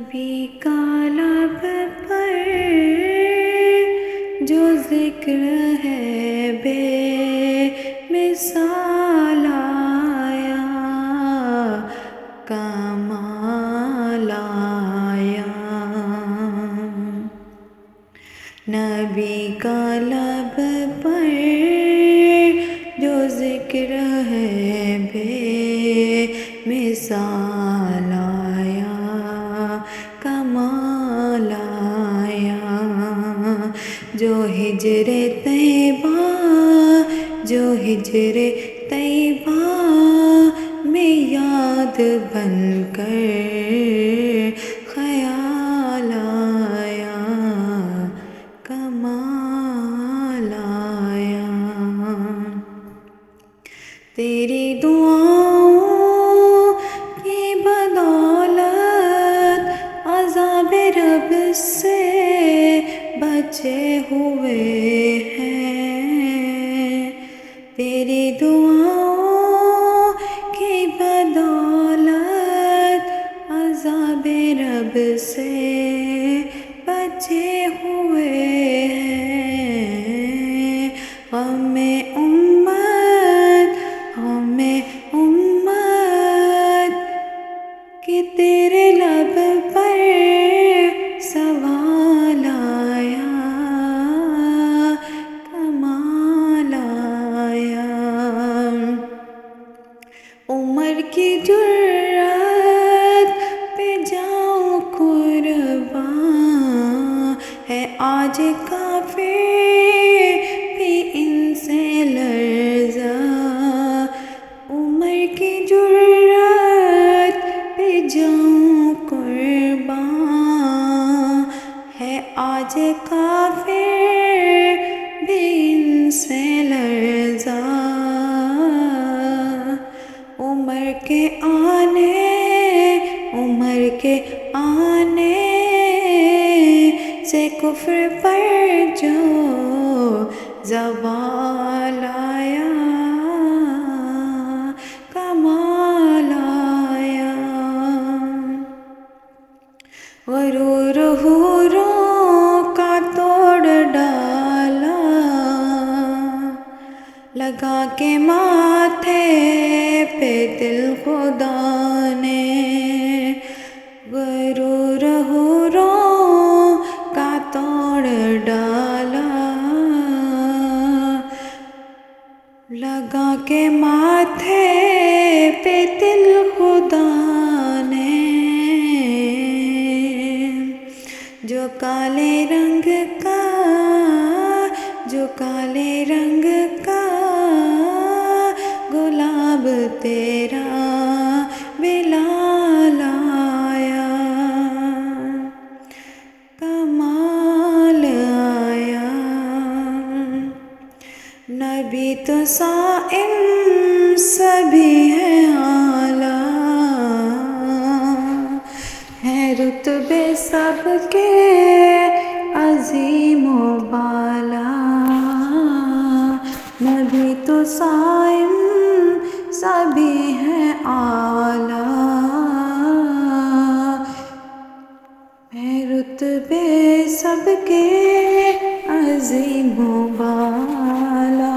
نبی کا لب پر جو ذکر ہے بے مثال آیا، کمال آیا۔ نبی کا لب پر جو ذکر ہے بے مثال آیا، کمال آیا۔ جو ہجر طیبہ، جو ہجر طیبہ میں یاد بن کر خیال آیا، کمال آیا۔ تیری دعاؤں کی بدولت عذاب رب سے بچے ہوئے ہیں، تیری دعاؤں کی بدولت عذاب رب سے بچے ہوئے ہیں۔ غم امت، غم امت کہ تیرے لب پر سوال آیا، کمال آیا۔ عمر کی جرات پہ جاؤں قرباں، ہے آج کافر بھی ان سے لرزا۔ عمر کی جرات پہ جاؤں قرباں، ہے آج کافر بھی ان سے لرزا۔ عمر کے آنے، عمر کے آنے سے کفر پر جو زوال آیا، کمال آیا۔ غرور حوروں کا توڑ ڈالا، لگا کے ماتھے پہ دل خدا نے۔ غرور حوروں کا توڑ ڈالا، لگا کے ماتھے پہ دل خدا نے۔ جو کالے رنگ کا، جو کالے رنگ کا گلاب تیرا بلال آیا، کمال آیا۔ نبی تو صائم سبھی ہے اعلیٰ، ہے رتبے سب کے عظیم و بالا۔ نبی تو صائم سبھی ہے اعلیٰ، ہے رتبے سب کے عظیم و بالا۔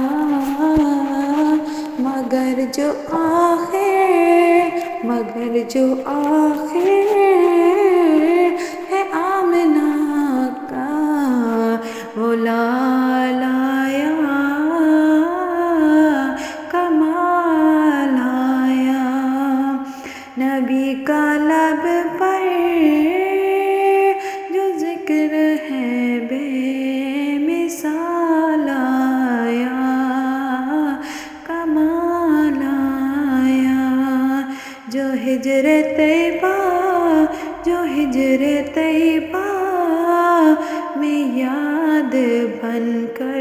مگر جو آخر، مگر جو آخر ہے آمنہ کا وہ لال آیا، کمال آیا۔ نبی کا لب پر جو ذکر ہے بے مثال آیا، کمال آیا۔ جو ہجر طیبہ، جو ہجر طیبہ میں یاد بن کر